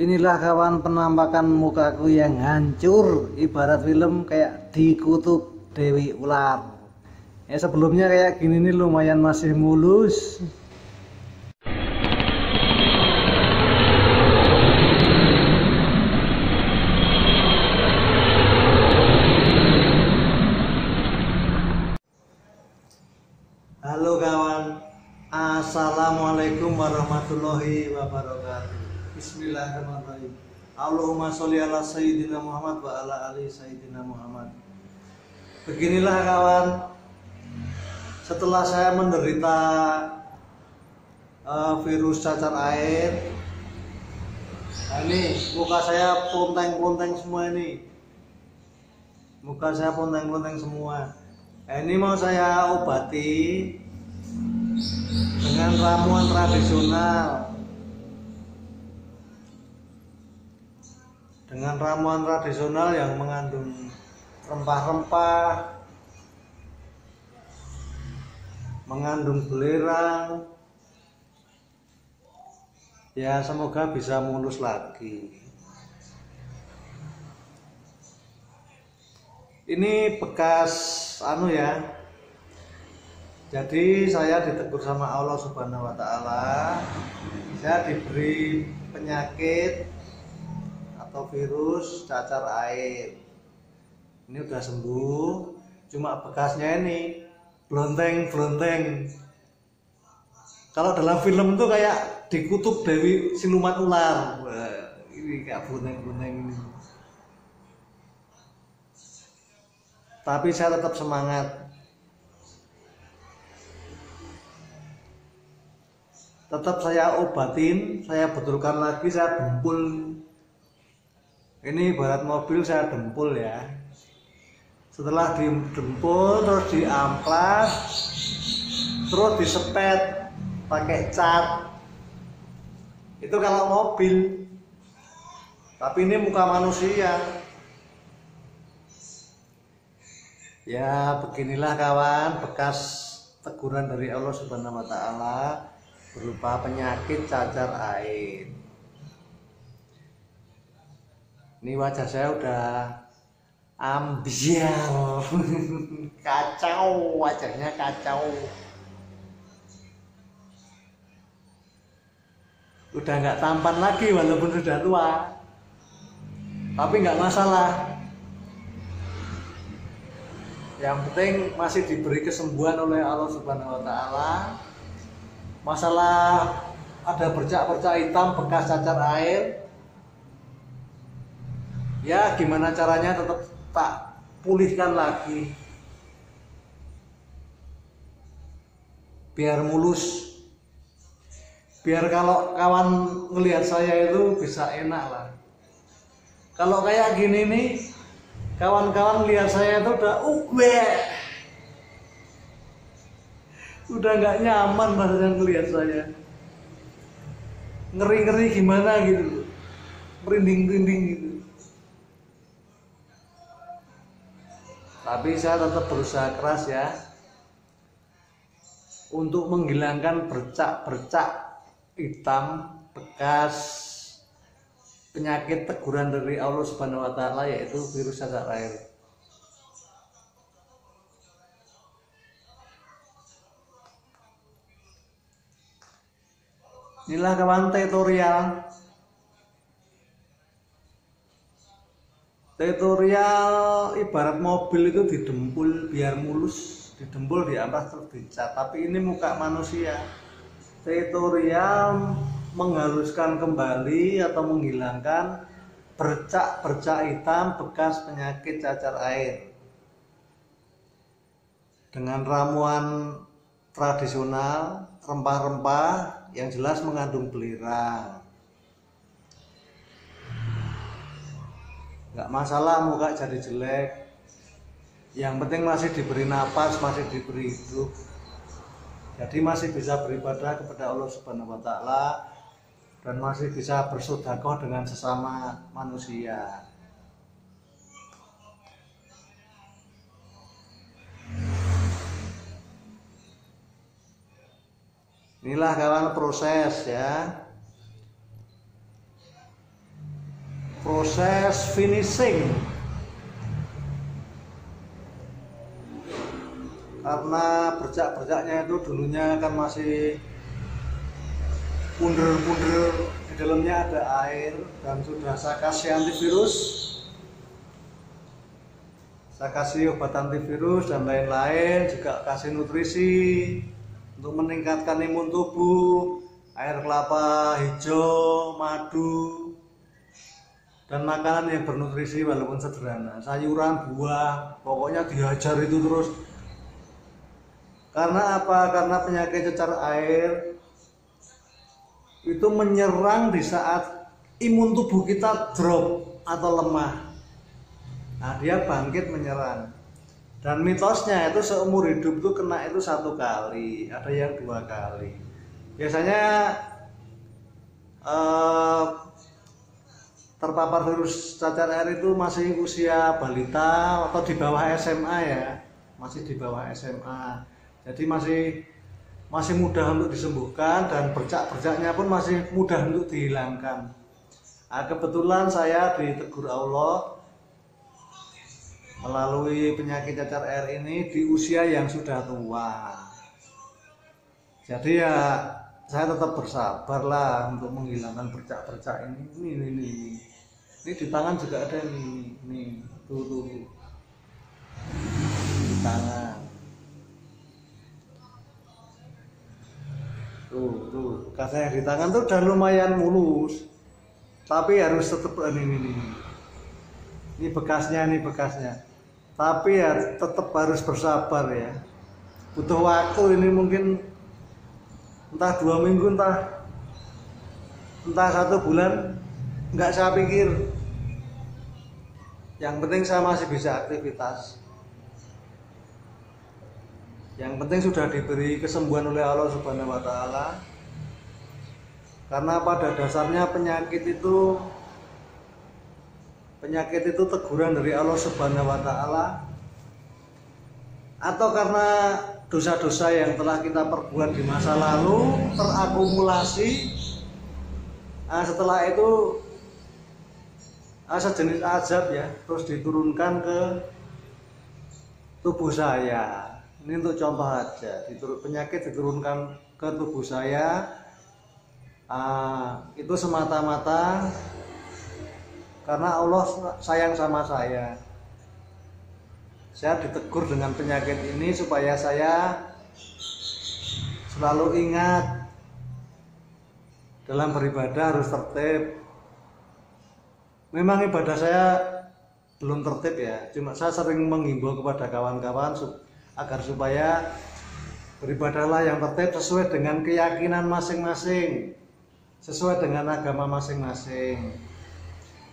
Inilah kawan penampakan mukaku yang hancur, ibarat film kayak dikutuk Dewi Ular. Ya sebelumnya kayak gini nih lumayan masih mulus. Halo kawan, assalamualaikum warahmatullahi wabarakatuh. Bismillahirrahmanirrahim. Allahumma sholli ala sayyidina Muhammad wa ala ali sayyidina Muhammad. Beginilah kawan, setelah saya menderita virus cacar air, nah ini muka saya ponteng-ponteng semua ini. Muka saya ponteng-ponteng semua. Nah, ini mau saya obati dengan ramuan tradisional. Dengan ramuan tradisional yang mengandung rempah-rempah, mengandung belerang. Ya semoga bisa mulus lagi. Ini bekas ya. Jadi saya ditegur sama Allah Subhanahu wa taala. Saya diberi penyakit atau virus cacar air. Ini udah sembuh, cuma bekasnya ini blonteng-blonteng. Kalau dalam film itu kayak dikutuk Dewi siluman ular. Wah, ini kayak blonteng-blonteng ini. Tapi saya tetap semangat. Tetap saya obatin, saya betulkan lagi, saya dempul. Ini ibarat mobil saya dempul ya. Setelah didempul terus diamplas, terus disepet pakai cat. Itu kalau mobil. Tapi ini muka manusia. Ya beginilah kawan, bekas teguran dari Allah Subhanahu wa taala berupa penyakit cacar air. Ini wajah saya udah ambiar. Kacau, wajahnya kacau. Udah nggak tampan lagi walaupun sudah tua. Tapi nggak masalah. Yang penting masih diberi kesembuhan oleh Allah Subhanahu wa taala. Masalah ada bercak-bercak hitam bekas cacar air, ya gimana caranya tetap tak pulihkan lagi biar mulus, biar kalau kawan ngelihat saya itu bisa enak lah. Kalau kayak gini nih, kawan-kawan lihat saya itu udah nggak nyaman rasanya ngelihat saya, ngeri-ngeri gimana gitu, merinding-merinding gitu. Tapi saya tetap berusaha keras ya untuk menghilangkan bercak-bercak hitam bekas penyakit teguran dari Allah Subhanahu wa taala, yaitu virus cacar air. Inilah kawan tutorial ibarat mobil itu didempul biar mulus, didempul diamplas terus dicat. Tapi ini muka manusia. Tutorial menghaluskan kembali atau menghilangkan bercak-bercak hitam bekas penyakit cacar air dengan ramuan tradisional, rempah-rempah yang jelas mengandung belerang. Nggak masalah muka jadi jelek, yang penting masih diberi napas, masih diberi hidup. Jadi masih bisa beribadah kepada Allah Subhanahu wa taala dan masih bisa bersedekah dengan sesama manusia. Inilah kawan proses ya. proses finishing. Karena bercak-bercaknya itu dulunya kan masih punder-punder, di dalamnya ada air, dan sudah saya kasih antivirus, saya kasih obat antivirus dan lain-lain, juga kasih nutrisi untuk meningkatkan imun tubuh, air kelapa hijau, madu, dan makanan yang bernutrisi walaupun sederhana, sayuran, buah, pokoknya dihajar itu terus. Karena apa? Karena penyakit cecar air itu menyerang di saat imun tubuh kita drop atau lemah. Nah, dia bangkit menyerang. Dan mitosnya itu seumur hidup itu kena itu 1 kali, ada yang 2 kali. Biasanya terpapar virus cacar air itu masih usia balita atau di bawah SMA ya, masih di bawah SMA. Jadi masih mudah untuk disembuhkan dan bercak-bercaknya pun masih mudah untuk dihilangkan. Nah, kebetulan saya ditegur Allah melalui penyakit cacar air ini di usia yang sudah tua. Jadi ya saya tetap bersabar lah untuk menghilangkan bercak-bercak ini. Ini di tangan juga ada nih, tuh di tangan. Tuh, kasnya di tangan tuh udah lumayan mulus, tapi harus tetap ini bekasnya, tapi ya tetap harus bersabar ya. Butuh waktu ini mungkin entah 2 minggu, entah 1 bulan, nggak saya pikir. Yang penting saya masih bisa aktivitas. Yang penting sudah diberi kesembuhan oleh Allah Subhanahu wa Ta'ala. Karena pada dasarnya penyakit itu teguran dari Allah Subhanahu wa Ta'ala, atau karena dosa-dosa yang telah kita perbuat di masa lalu terakumulasi. Setelah itu sejenis azab ya, terus diturunkan ke tubuh saya. Ini untuk contoh aja, penyakit diturunkan ke tubuh saya, itu semata-mata karena Allah sayang sama saya. Saya ditegur dengan penyakit ini supaya saya selalu ingat dalam beribadah harus tertib. Memang ibadah saya belum tertib ya, cuma saya sering menghimbau kepada kawan-kawan agar supaya beribadahlah yang tertib sesuai dengan keyakinan masing-masing, sesuai dengan agama masing-masing,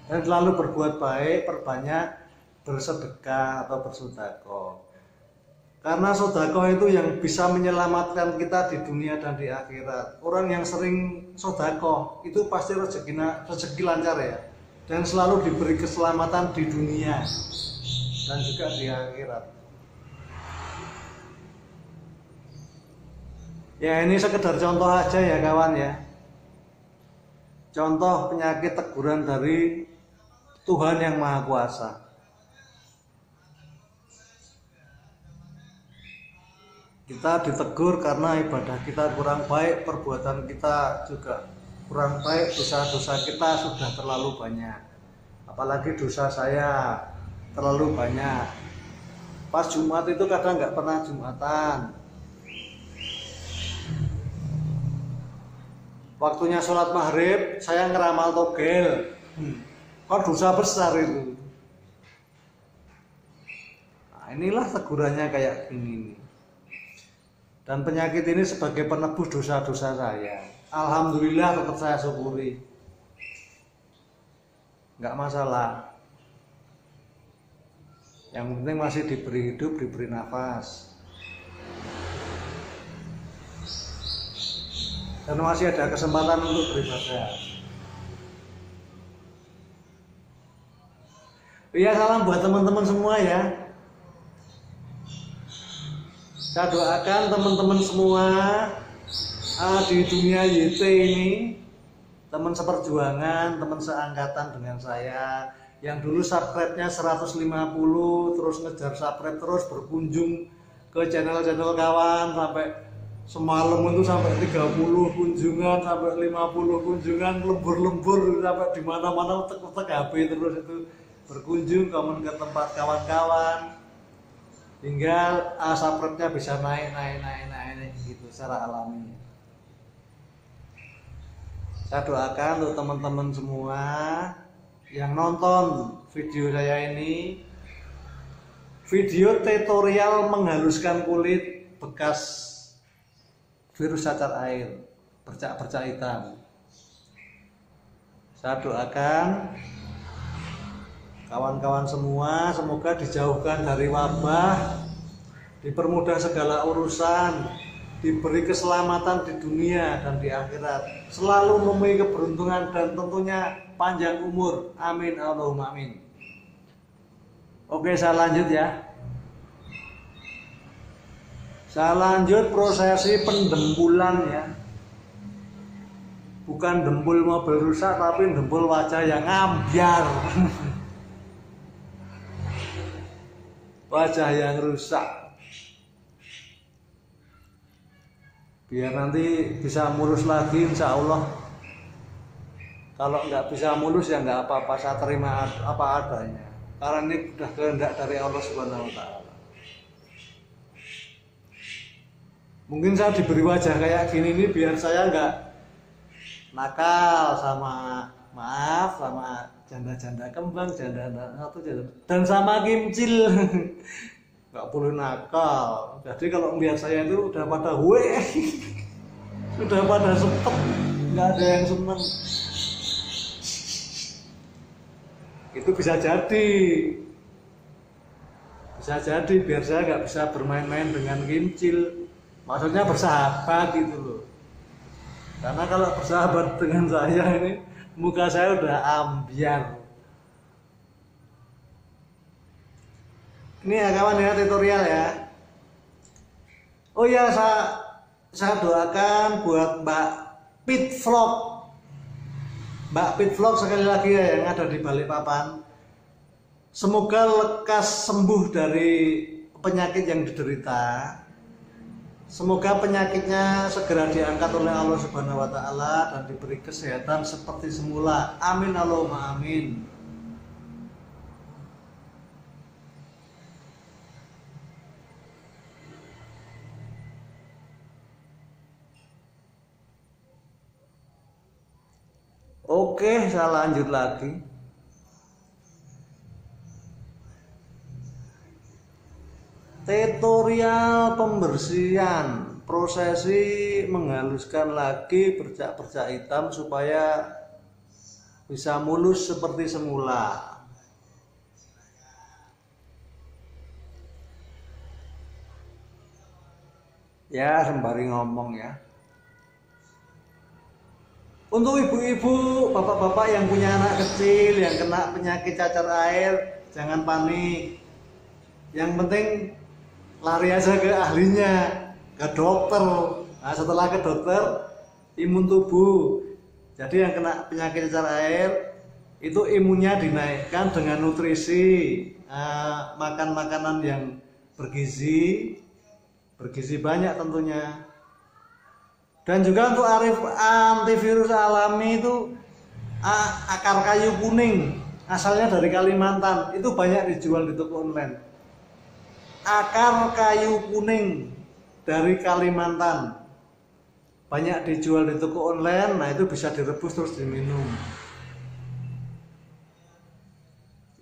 dan selalu berbuat baik, perbanyak bersedekah atau bersedekah. Karena sedekah itu yang bisa menyelamatkan kita di dunia dan di akhirat. Orang yang sering sedekah itu pasti rezeki lancar ya, dan selalu diberi keselamatan di dunia dan juga di akhirat. Ya, ini sekedar contoh aja ya kawan ya. Contoh penyakit teguran dari Tuhan yang Maha Kuasa. Kita ditegur karena ibadah kita kurang baik, perbuatan kita juga kurang baik, dosa-dosa kita sudah terlalu banyak. Apalagi dosa saya terlalu banyak. Pas Jumat itu kadang nggak pernah Jumatan. Waktunya sholat maghrib saya ngeramal togel, kok dosa besar itu. Nah, inilah tegurannya kayak gini. Dan penyakit ini sebagai penebus dosa-dosa saya. Alhamdulillah tetap saya syukuri, nggak masalah. Yang penting masih diberi hidup, diberi nafas, dan masih ada kesempatan untuk beribadah. Iya, salam buat teman-teman semua ya. Saya doakan teman-teman semua di dunia YT ini teman seperjuangan, teman seangkatan dengan saya yang dulu subscribe-nya 150 terus ngejar subscribe terus berkunjung ke channel-channel kawan sampai semalam itu sampai 30 kunjungan sampai 50 kunjungan lembur-lembur sampai di mana-mana utek-utek HP terus itu berkunjung komen ke tempat kawan-kawan hingga subscribe-nya bisa naik gitu secara alami. Saya doakan untuk teman-teman semua yang nonton video saya ini, video tutorial menghaluskan kulit bekas virus cacar air, bercak-bercak hitam. Saya doakan kawan-kawan semua semoga dijauhkan dari wabah, dipermudah segala urusan, diberi keselamatan di dunia dan di akhirat, selalu memiliki keberuntungan dan tentunya panjang umur. Amin Allahumma amin. Oke, saya lanjut ya. Saya lanjut prosesi pendempulan ya. Bukan dempul mobil rusak tapi dempul wajah yang ambyar. Wajah yang rusak. Biar nanti bisa mulus lagi insya Allah. Kalau nggak bisa mulus ya nggak apa-apa, saya terima apa adanya. Karena ini sudah kehendak dari Allah Subhanahu wa Ta'ala. Mungkin saya diberi wajah kayak gini nih biar saya nggak nakal sama janda-janda kembang, janda dan sama kimcil. Nggak boleh nakal. Jadi kalau melihat saya itu udah pada sudah pada sepet, nggak ada yang seneng. Itu bisa jadi biar saya nggak bisa bermain-main dengan kimcil, maksudnya bersahabat gitu loh. Karena kalau bersahabat dengan saya ini muka saya udah ambyar. Ini ya kawan ya, tutorial ya. Oh ya, saya doakan buat Mbak Pit Vlog. Mbak Pit Vlog sekali lagi ya, yang ada di Balikpapan. Semoga lekas sembuh dari penyakit yang diderita. Semoga penyakitnya segera diangkat oleh Allah Subhanahu wa Ta'ala dan diberi kesehatan seperti semula. Amin Allahumma amin. Oke, saya lanjut lagi. Tutorial pembersihan, prosesi menghaluskan lagi bercak-bercak hitam supaya bisa mulus seperti semula. Ya, sembari ngomong ya. Untuk ibu-ibu, bapak-bapak yang punya anak kecil yang kena penyakit cacar air, jangan panik. Yang penting lari aja ke ahlinya, ke dokter. Nah, setelah ke dokter, imun tubuh. Jadi yang kena penyakit cacar air itu imunnya dinaikkan dengan nutrisi, makan makanan yang bergizi banyak tentunya. Dan juga untuk antivirus alami itu akar kayu kuning, asalnya dari Kalimantan, itu banyak dijual di toko online. Akar kayu kuning dari Kalimantan banyak dijual di toko online. Nah, itu bisa direbus terus diminum.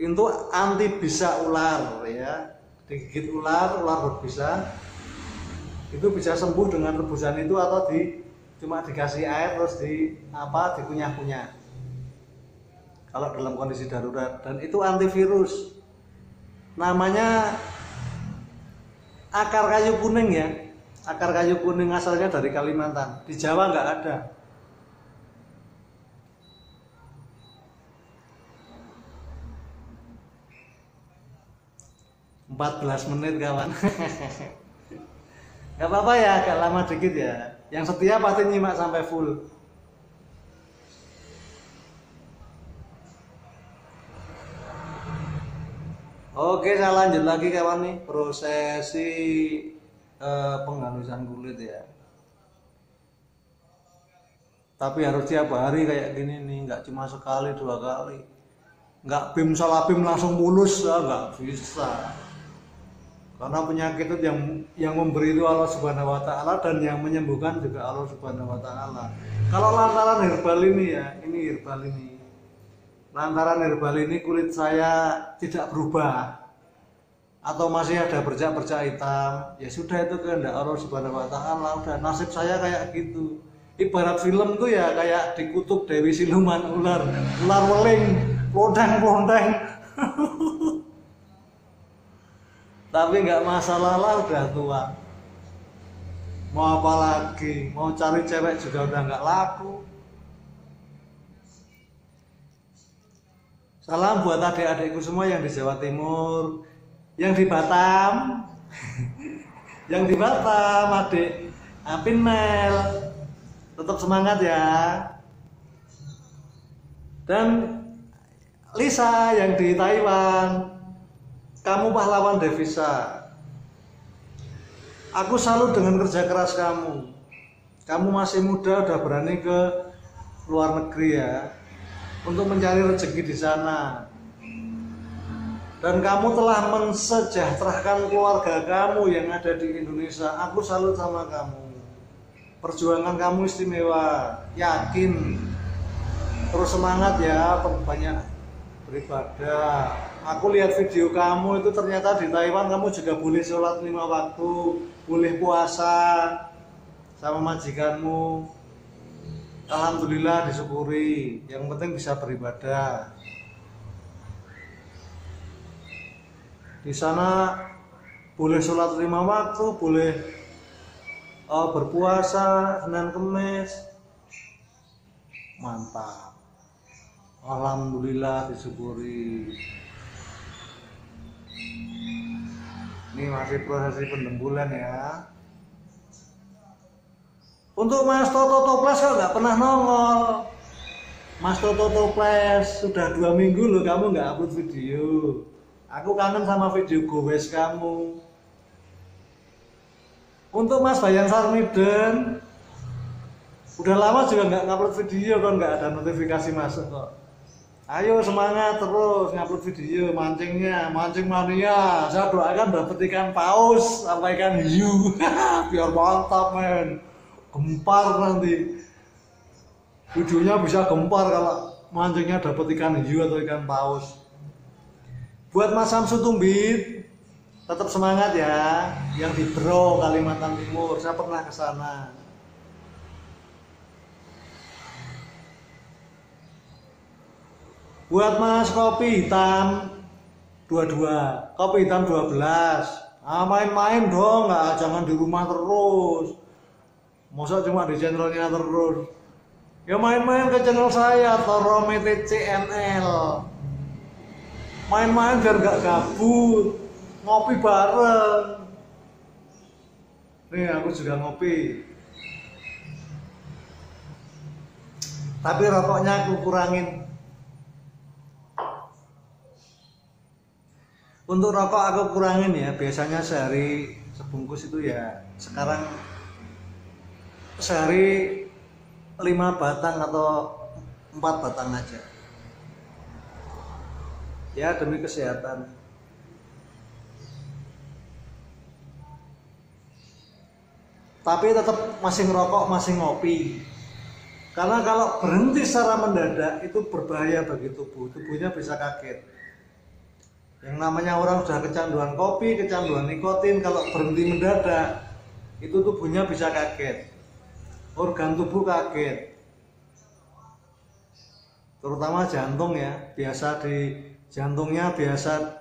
Itu anti bisa ular ya, digigit ular berbisa. Itu bisa sembuh dengan rebusan itu atau cuma dikasih air terus dikunyah-kunyah kalau dalam kondisi darurat. Dan itu antivirus, namanya akar kayu kuning ya. Akar kayu kuning asalnya dari Kalimantan, di Jawa nggak ada. "14 menit kawan." Gak apa-apa ya, agak lama dikit ya. Yang setia pasti nyimak sampai full. Oke, saya lanjut lagi kawan nih, prosesi penghalusan kulit ya. Tapi harus tiap hari kayak gini nih, nggak cuma sekali 2 kali. Nggak bim salah bim langsung mulus, ya nggak bisa. Karena penyakit itu yang memberi itu Allah Subhanahu Wa Taala, dan yang menyembuhkan juga Allah Subhanahu Wa Taala. Kalau lantaran herbal ini ya, ini herbal ini. Lantaran herbal ini kulit saya tidak berubah atau masih ada bercak-bercak hitam, ya sudah, itu kehendak Allah Subhanahu Wa Taala. Udah nasib saya kayak gitu. Ibarat film tuh ya kayak dikutuk Dewi Siluman ular weling, londang-londang. Tapi nggak masalah lah, udah tua. Mau apa lagi? Mau cari cewek juga udah nggak laku. Salam buat adik-adikku semua yang di Jawa Timur, yang di Batam, yang di Batam, adik Apin Mel, tetap semangat ya. Dan Lisa yang di Taiwan, kamu pahlawan devisa. Aku salut dengan kerja keras kamu. Kamu masih muda, udah berani ke luar negeri ya, untuk mencari rezeki di sana. Dan kamu telah mensejahterakan keluarga kamu yang ada di Indonesia. Aku salut sama kamu. Perjuangan kamu istimewa. Yakin. Terus semangat ya, banyak beribadah. Aku lihat video kamu itu, ternyata di Taiwan kamu juga boleh sholat 5 waktu, boleh puasa sama majikanmu. Alhamdulillah, disyukuri. Yang penting bisa beribadah. Di sana boleh sholat 5 waktu, boleh berpuasa Senin Kemis. Mantap. Alhamdulillah, disyukuri. Ini masih prosesi pendembulan ya. Untuk Mas Toto Toples kok nggak pernah nongol. Mas Toto Toples, sudah 2 minggu loh kamu nggak upload video. Aku kangen sama video gowes kamu. Untuk Mas Bayan Sarmiden, udah lama juga nggak ngupload video, kan nggak ada notifikasi masuk kok. Ayo semangat terus ngupload video, mancingnya, mancing mania. Saya doakan dapat ikan paus sama ikan hiu. Biar mantap men, gempar nanti. Videonya bisa gempar kalau mancingnya dapat ikan hiu atau ikan paus. Buat Mas Samsu Tumbit, tetap semangat ya. Yang di Bro, Kalimantan Timur, saya pernah ke sana. Buat Mas Kopi Hitam 22, Kopi Hitam 12, main-main dong, nggak, jangan di rumah terus. Masa cuma di channelnya terus. Ya main-main ke channel saya, Toro Mete CNL. Main-main biar nggak gabut, ngopi bareng. Nih aku juga ngopi. Tapi rokoknya aku kurangin. Untuk rokok aku kurangin ya, biasanya sehari sebungkus itu ya, sekarang sehari 5 batang atau 4 batang aja. Ya demi kesehatan. Tapi tetap masih ngerokok, masih ngopi. Karena kalau berhenti secara mendadak itu berbahaya bagi tubuh. Tubuhnya bisa kaget. Yang namanya orang sudah kecanduan kopi, kecanduan nikotin, kalau berhenti mendadak itu tubuhnya bisa kaget. Organ tubuh kaget. Terutama jantung ya. Jantungnya biasa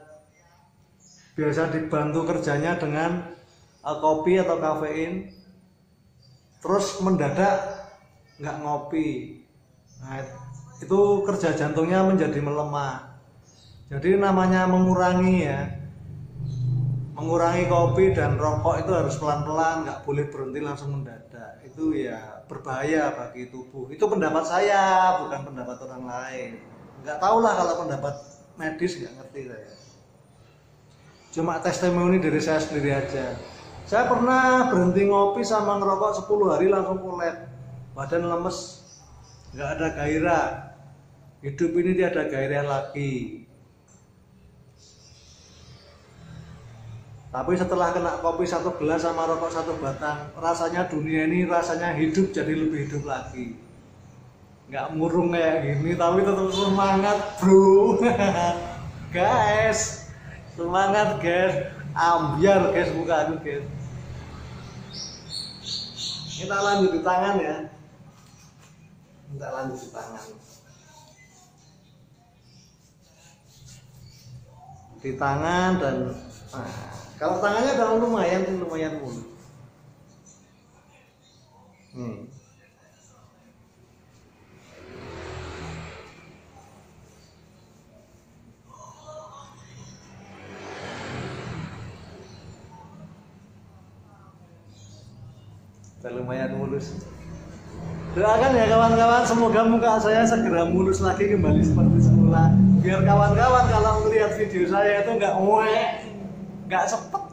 dibantu kerjanya dengan kopi atau kafein. Terus mendadak nggak ngopi. Nah, itu kerja jantungnya menjadi melemah. Jadi namanya mengurangi kopi dan rokok itu harus pelan-pelan, nggak boleh berhenti langsung mendadak. Itu ya berbahaya bagi tubuh. Itu pendapat saya, bukan pendapat orang lain. Nggak tahu lah kalau pendapat medis, nggak ngerti saya. Cuma testimoni dari saya sendiri aja. Saya pernah berhenti ngopi sama ngerokok 10 hari langsung kulet, badan lemes, nggak ada gairah. Hidup ini tidak ada gairah lagi. Tapi setelah kena kopi 1 gelas sama rokok 1 batang, rasanya dunia ini rasanya hidup jadi lebih hidup lagi. Nggak murung kayak gini, tapi tetap semangat bro. Guys, semangat guys, ambiar guys buka aku guys. Kita lanjut di tangan ya. Kita lanjut di tangan. Di tangan dan kalau tangannya udah lumayan mulus. Lumayan mulus. Doakan ya kawan-kawan, semoga muka saya segera mulus lagi kembali seperti semula. Biar kawan-kawan kalau melihat video saya itu nggak sepet.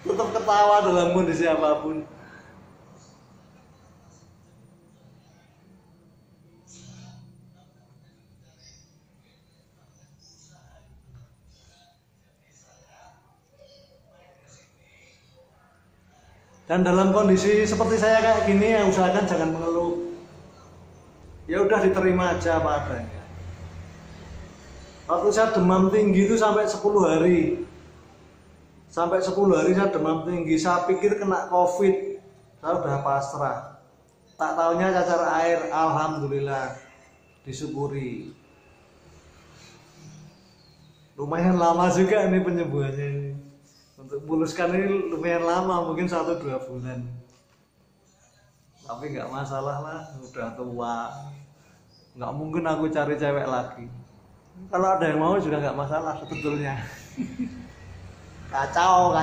Tetap ketawa dalam kondisi apapun. Dan dalam kondisi seperti saya kayak gini ya usahakan jangan mengeluh. Ya udah diterima aja apa adanya. Waktu saya demam tinggi itu sampai 10 hari. Sampai 10 hari saya demam tinggi, saya pikir kena COVID. Saya udah pasrah. Tak taunya cacar air, alhamdulillah disyukuri. Lumayan lama juga ini penyembuhannya ini. Untuk muluskan ini lumayan lama, mungkin 1-2 bulan. Tapi nggak masalah lah, udah tua. Nggak mungkin aku cari cewek lagi. Kalau ada yang mau juga nggak masalah sebetulnya. Kacau.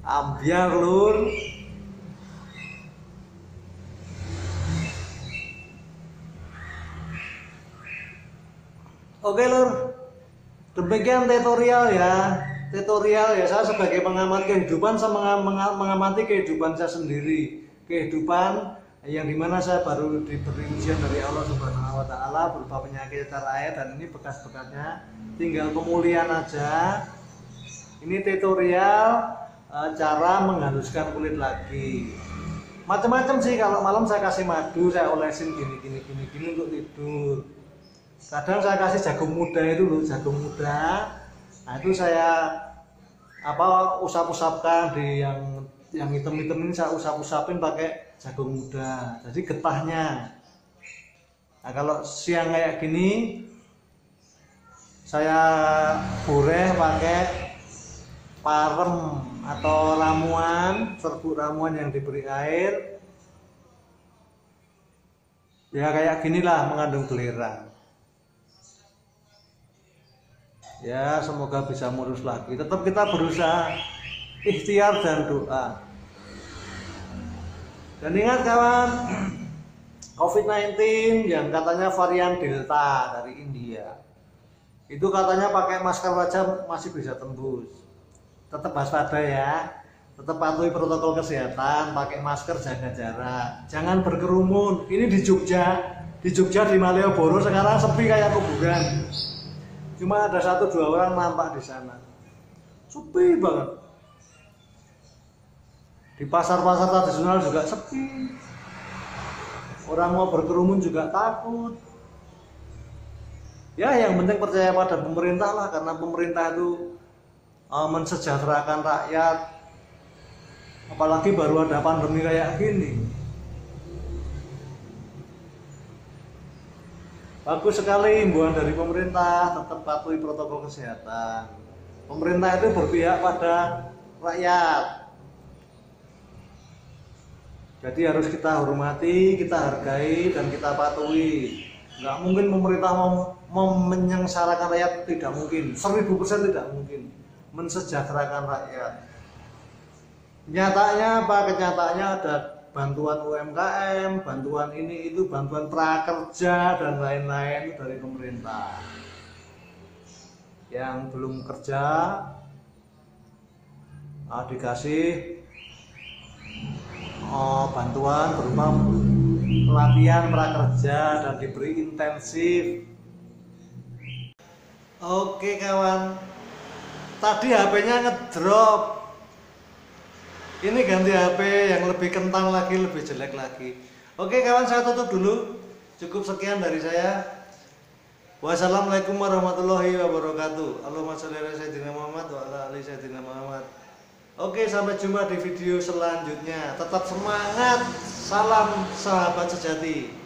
Ambiar lur. Oke lur, demikian tutorial ya. Saya sebagai pengamat kehidupan, saya mengamati kehidupan saya sendiri, kehidupan yang dimana saya baru diberi ujian dari Allah Subhanahu Wa Taala berupa penyakit cacar air, dan ini bekas-bekasnya tinggal pemulihan aja. Ini tutorial cara menghaluskan kulit lagi. Macam-macam sih, kalau malam saya kasih madu, saya olesin gini untuk tidur. Kadang saya kasih jagung muda itu loh, jagung muda. Nah itu saya usap-usapkan di yang hitam-hitam ini, saya usap-usapin pakai jagung muda. Jadi getahnya. Nah kalau siang kayak gini saya boreh pakai parem atau ramuan, serbuk ramuan yang diberi air. Ya kayak ginilah, mengandung belerang. Ya semoga bisa mulus lagi. Tetap kita berusaha, ikhtiar dan doa. Dan ingat kawan, COVID-19 yang katanya varian Delta dari India, itu katanya pakai masker wajah masih bisa tembus. Tetap waspada ya, tetap patuhi protokol kesehatan, pakai masker, jaga jarak, jangan berkerumun. Ini di Jogja di Malioboro sekarang sepi kayak kuburan. Cuma ada 1-2 orang nampak di sana. Sepi banget. Di pasar-pasar tradisional juga sepi. Orang mau berkerumun juga takut. Ya yang penting percaya pada pemerintah lah, karena pemerintah itu mensejahterakan rakyat. Apalagi baru ada pandemi kayak gini. Bagus sekali himbauan dari pemerintah, tetap patuhi protokol kesehatan. Pemerintah itu berpihak pada rakyat. Jadi harus kita hormati, kita hargai, dan kita patuhi. Nggak mungkin pemerintah mau menyengsarakan rakyat, tidak mungkin. 1000% tidak mungkin. Mensejahterakan rakyat. Kenyataannya apa? Kenyataannya ada bantuan UMKM, bantuan ini itu, bantuan prakerja dan lain-lain itu dari pemerintah. Yang belum kerja dikasih bantuan berupa pelatihan prakerja dan diberi intensif. Oke kawan, tadi HP-nya ngedrop. Ini ganti HP yang lebih kentang lagi, lebih jelek lagi. Oke kawan, saya tutup dulu. Cukup sekian dari saya. Wassalamualaikum warahmatullahi wabarakatuh. Allahumma sholli ala sayyidina Muhammad wa ala ali sayyidina Muhammad. Oke, sampai jumpa di video selanjutnya. Tetap semangat. Salam sahabat sejati.